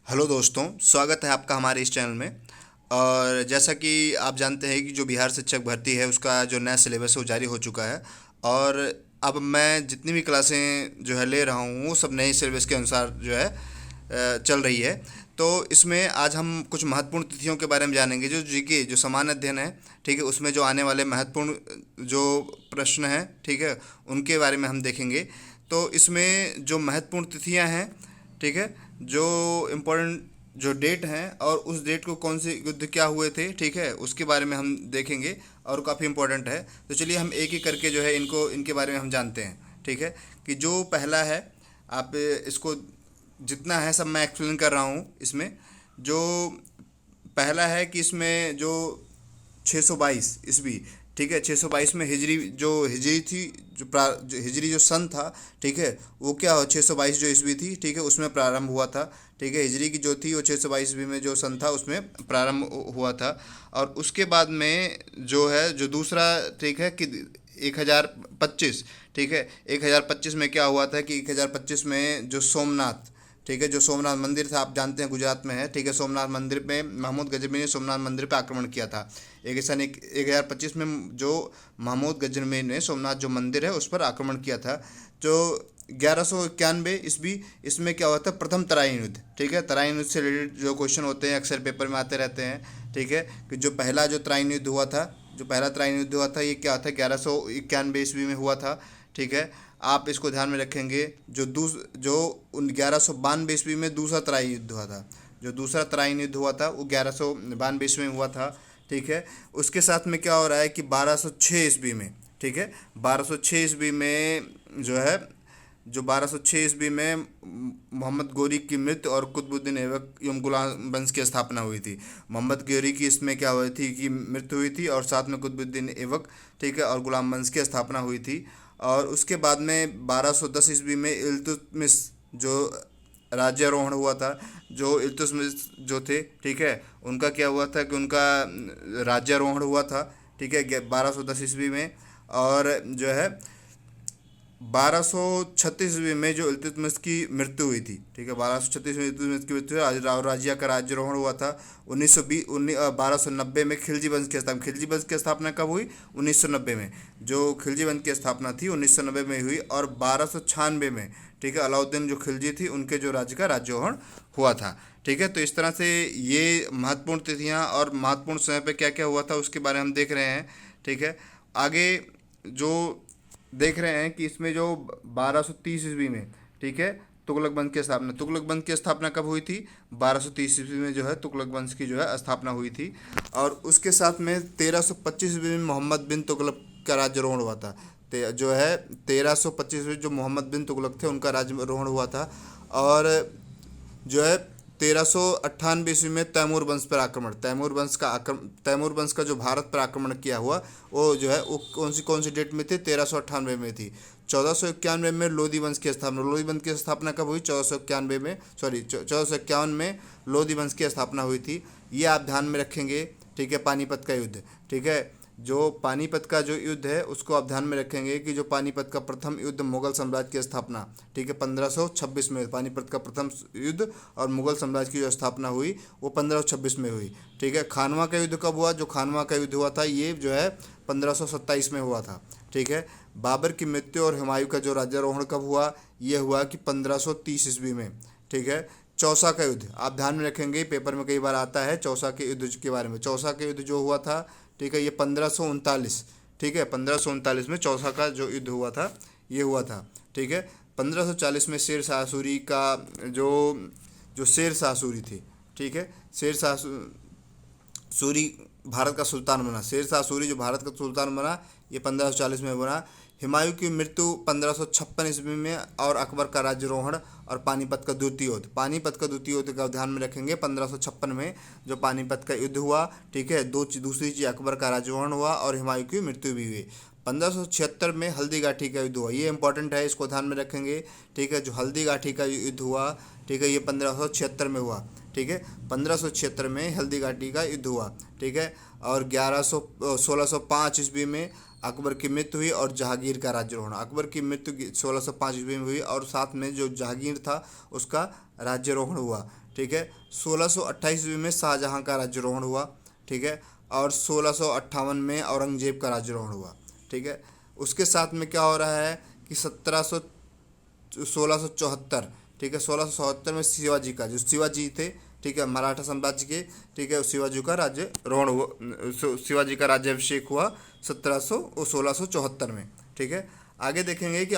Hello दोस्तों, स्वागत है आपका हमारे इस चैनल में। और जैसा कि आप जानते हैं कि जो बिहार शिक्षक भर्ती है उसका जो नया सिलेबस है वो जारी हो चुका है। और अब मैं जितनी भी क्लासें जो है ले रहा हूँ वो सब नए सिलेबस के अनुसार जो है चल रही है। तो इसमें आज हम कुछ महत्वपूर्ण तिथियों के बारे में जानेंगे। जो जीके जो सामान्य अध्ययन है, ठीक है, उसमें जो आने वाले महत्वपूर्ण जो प्रश्न हैं, ठीक है, उनके बारे में हम देखेंगे। तो इसमें जो महत्वपूर्ण तिथियां हैं, ठीक है, जो इम्पोर्टेंट जो डेट हैं और उस डेट को कौन से युद्ध क्या हुए थे, ठीक है, उसके बारे में हम देखेंगे। और काफ़ी इम्पोर्टेंट है। तो चलिए हम एक एक करके जो है इनको इनके बारे में हम जानते हैं। ठीक है, कि जो पहला है, आप इसको जितना है सब मैं एक्सप्लेन कर रहा हूँ इसमें। जो पहला है कि इसमें जो 622 ईस्वी, ठीक है, 622 में हिजरी जो हिजरी थी, जो हिजरी जो सन था, ठीक है, वो क्या हो 622 जो ईस्वी थी, ठीक है, उसमें प्रारंभ हुआ था। ठीक है, हिजरी की जो थी वो 622 ईस्वी में जो सन था उसमें प्रारंभ हुआ था। और उसके बाद में जो है जो दूसरा, ठीक है, कि 1025, ठीक है, 1025 में क्या हुआ था कि 1025 में जो सोमनाथ, ठीक है, जो सोमनाथ मंदिर था, आप जानते हैं गुजरात में है, ठीक है, सोमनाथ मंदिर पे महमूद गजनवी ने सोमनाथ मंदिर पे आक्रमण किया था। एक हज़ार पच्चीस में जो महमूद गजनवी ने सोमनाथ जो मंदिर है उस पर आक्रमण किया था। जो 1191 ईस्वी, इसमें क्या हुआ था, प्रथम तराइन युद्ध। ठीक है, तराइन युद्ध से रिलेटेड जो क्वेश्चन होते हैं अक्सर पेपर में आते रहते हैं। ठीक है, कि जो पहला जो तराइन युद्ध हुआ था, जो पहला तराइन युद्ध हुआ था, ये क्या था, 1191 ईस्वी में हुआ था। ठीक है, आप इसको ध्यान में रखेंगे। जो 1192 ईस्वी में दूसरा तराई युद्ध हुआ था, जो दूसरा तराइन युद्ध हुआ था वो 1192 ईस्वी में हुआ था। ठीक है, उसके साथ में क्या हो रहा है कि 1206 ईस्वी में, ठीक है, 1206 ईस्वी में जो है, जो 1206 ईस्वी में मोहम्मद गोरी की मृत्यु और कुतुबुद्दीन ऐबक एवं गुलाम वंश की स्थापना हुई थी। मोहम्मद गोरी की इसमें क्या हुई थी कि मृत्यु हुई थी, और साथ में कुतुबुद्दीन ऐबक, ठीक है, और गुलाम वंश की स्थापना हुई थी। और उसके बाद में 1210 ईस्वी में इल्तुतमिश जो राज्यारोहण हुआ था, जो इल्तुतमिश जो थे, ठीक है, उनका क्या हुआ था कि उनका राज्यारोहण हुआ था। ठीक है, 1210 ईस्वी में। और जो है 1236 ईस्वी में जो इल्तुतमिश की मृत्यु हुई थी, ठीक है, 1236 में इल्तुतमिश की मृत्यु हुई, राजिया का राज्यारोहण हुआ था। 1920 1290 में खिलजी वंश की स्थापना, खिलजी वंश की स्थापना कब हुई, 1990 में। जो खिलजी वंश की स्थापना थी 1990 में हुई। और 1296 में, ठीक है, अलाउद्दीन जो खिलजी थी उनके जो राज्य का राज्यारोहण हुआ था। ठीक है, तो इस तरह से ये महत्वपूर्ण तिथियां और महत्वपूर्ण समय पे क्या क्या हुआ था उसके बारे में हम देख रहे हैं। ठीक है, आगे जो देख रहे हैं कि इसमें जो 1230 ईस्वी में, ठीक है, तुगलक वंश की स्थापना, तुगलक वंश की स्थापना कब हुई थी, 1230 ईस्वी में जो है तुगलक वंश की जो है स्थापना हुई थी। और उसके साथ में 1325 ईस्वी में मोहम्मद बिन तुगलक का राज्यारोहण हुआ था। जो है 1325 में जो मोहम्मद बिन तुगलक थे उनका राज्यारोहण हुआ था। और जो है 1398 ईस्वी में तैमूर वंश पर आक्रमण, तैमूर वंश का जो भारत पर आक्रमण किया हुआ, वो जो है वो कौन सी डेट में थी, 1398 में थी। 1491 में लोधी वंश की स्थापना, लोधी वंश की स्थापना कब हुई, 1491 में, सॉरी 1451 में लोधी वंश की स्थापना हुई थी। ये आप ध्यान में रखेंगे। ठीक है, पानीपत का युद्ध, ठीक है, जो पानीपत का जो युद्ध है उसको आप ध्यान में रखेंगे कि जो पानीपत का प्रथम युद्ध, मुगल साम्राज्य की स्थापना, ठीक है, 1526 में पानीपत का प्रथम युद्ध और मुगल साम्राज्य की जो स्थापना हुई वो 1526 में हुई। ठीक है, खानवा का युद्ध कब हुआ, जो खानवा का युद्ध हुआ था ये जो है 1527 में हुआ था। ठीक है, बाबर की मृत्यु और हुमायूं का जो राज्यारोहण कब हुआ, ये हुआ कि 1530 ईस्वी में। ठीक है, चौसा का युद्ध आप ध्यान में रखेंगे, पेपर में कई बार आता है चौसा के युद्ध के बारे में। चौसा के युद्ध जो हुआ था, ठीक है, ये 1539, ठीक है, 1539 में चौसा का जो युद्ध हुआ था ये हुआ था। ठीक है, 1540 में शेर शाह सूरी का जो जो शेर शाह सूरी थे, ठीक है, शेर शाह सूरी भारत का सुल्तान बना, शेर शाह सूरी जो भारत का सुल्तान बना, ये 1540 में बना। हुमायूं की मृत्यु 1556 ईस्वी में, और अकबर का राज्यारोहण और पानीपत का द्वितीय युद्ध, पानीपत का द्वितीय युद्ध का ध्यान में रखेंगे, 1556 में जो पानीपत का युद्ध हुआ। ठीक है, दूसरी चीज़ अकबर का राज्यारोहण हुआ और हुमायूं की मृत्यु भी हुई। 1576 में हल्दीघाटी का युद्ध हुआ, ये इंपॉर्टेंट है, इसको ध्यान में रखेंगे। ठीक है, जो हल्दीघाटी का युद्ध हुआ, ठीक है, ये 1576 में हुआ। ठीक है, 1576 में हल्दीघाटी का युद्ध हुआ। ठीक है, और 1605 ईस्वी में अकबर की मृत्यु हुई और जहांगीर का राज्यारोहण, अकबर की मृत्यु 1605 ईस्वी में हुई और साथ में जो जहांगीर था उसका राज्यारोहण हुआ। ठीक है। 1628 ईस्वी में शाहजहां का राज्यारोहण हुआ, ठीक है। और 1658 में औरंगजेब का राज्यारोहण हुआ, ठीक है। उसके साथ में क्या हो रहा है कि 1674, ठीक है, 1674 में शिवाजी का, जो शिवाजी थे, ठीक है, मराठा साम्राज्य के, ठीक है, शिवाजी का राज्यारोहण हुआ, शिवाजी का राज्याभिषेक हुआ 1674 में, ठीक है। आगे देखेंगे कि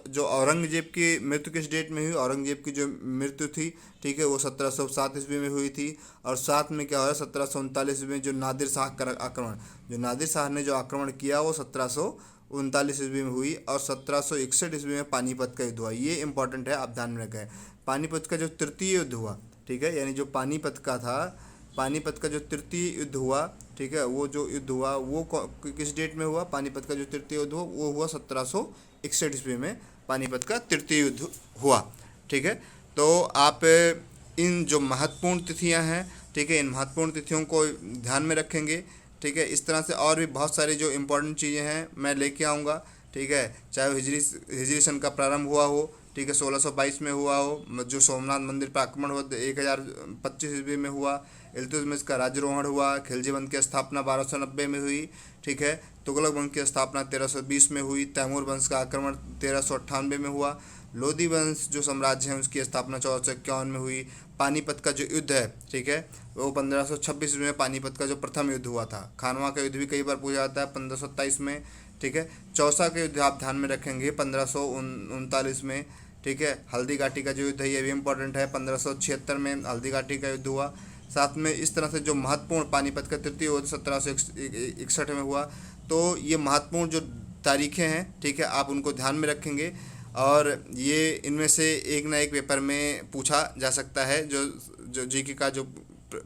जो औरंगजेब की मृत्यु किस डेट में हुई। औरंगजेब की जो मृत्यु थी, ठीक है, वो 1707 ईस्वी में हुई थी। और साथ में क्या हुआ, 1739 ईस्वी में जो नादिर शाह का आक्रमण, जो नादिर शाह ने जो आक्रमण किया वो 1739 ईस्वी में हुई। और 1761 ईस्वी में पानीपत का युद्ध हुआ। ये इंपॉर्टेंट है, आप ध्यान में रखें। पानीपत का जो तृतीय युद्ध हुआ, ठीक है, यानी जो पानीपत का था, पानीपत का जो तृतीय युद्ध हुआ, ठीक है, वो जो युद्ध हुआ वो किस डेट में हुआ। पानीपत का जो तृतीय युद्ध हुआ वो हुआ 1761 ईस्वी में पानीपत का तृतीय युद्ध हुआ, ठीक है। तो आप इन जो महत्वपूर्ण तिथियां हैं, ठीक है, इन महत्वपूर्ण तिथियों को ध्यान में रखेंगे, ठीक है। इस तरह से और भी बहुत सारी जो इम्पोर्टेंट चीज़ें हैं मैं लेके आऊँगा, ठीक है। चाहे वो हिजरी सन का प्रारंभ हुआ हो, ठीक है, 1622 में हुआ हो, जो सोमनाथ मंदिर पर आक्रमण हुआ 1025 ईस्वी में हुआ, इल्तुतमिश का राज्यारोहण हुआ, खिलजी वंश की स्थापना 1290 में हुई, ठीक है, तुगलक वंश की स्थापना 1320 में हुई, तैमूर वंश का आक्रमण 1398 में हुआ, लोधी वंश जो साम्राज्य है उसकी स्थापना 1451 में हुई, पानीपत का जो युद्ध है, ठीक है, वो 1526 में पानीपत का जो प्रथम युद्ध हुआ था। खानवा का युद्ध भी कई बार पूछा जाता है 1527 में, ठीक है। चौसा का युद्ध आप ध्यान में रखेंगे 1539 में, ठीक है। हल्दी घाटी का जो युद्ध है ये भी इंपॉर्टेंट है, 1576 में हल्दी घाटी का युद्ध हुआ। साथ में इस तरह से जो महत्वपूर्ण पानीपत का तृतीय युद्ध 1761 में हुआ। तो ये महत्वपूर्ण जो तारीखें हैं, ठीक है, आप उनको ध्यान में रखेंगे और ये इनमें से एक ना एक पेपर में पूछा जा सकता है। जो जो जीके का जो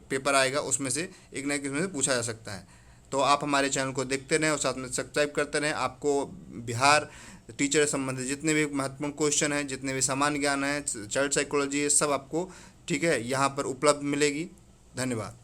पेपर आएगा उसमें से एक ना एक इसमें से पूछा जा सकता है। तो आप हमारे चैनल को देखते रहें और साथ में सब्सक्राइब करते रहें। आपको बिहार टीचर से संबंधित जितने भी महत्वपूर्ण क्वेश्चन हैं, जितने भी सामान्य ज्ञान है, चाइल्ड साइकोलॉजी है, सब आपको, ठीक है, यहाँ पर उपलब्ध मिलेगी। धन्यवाद।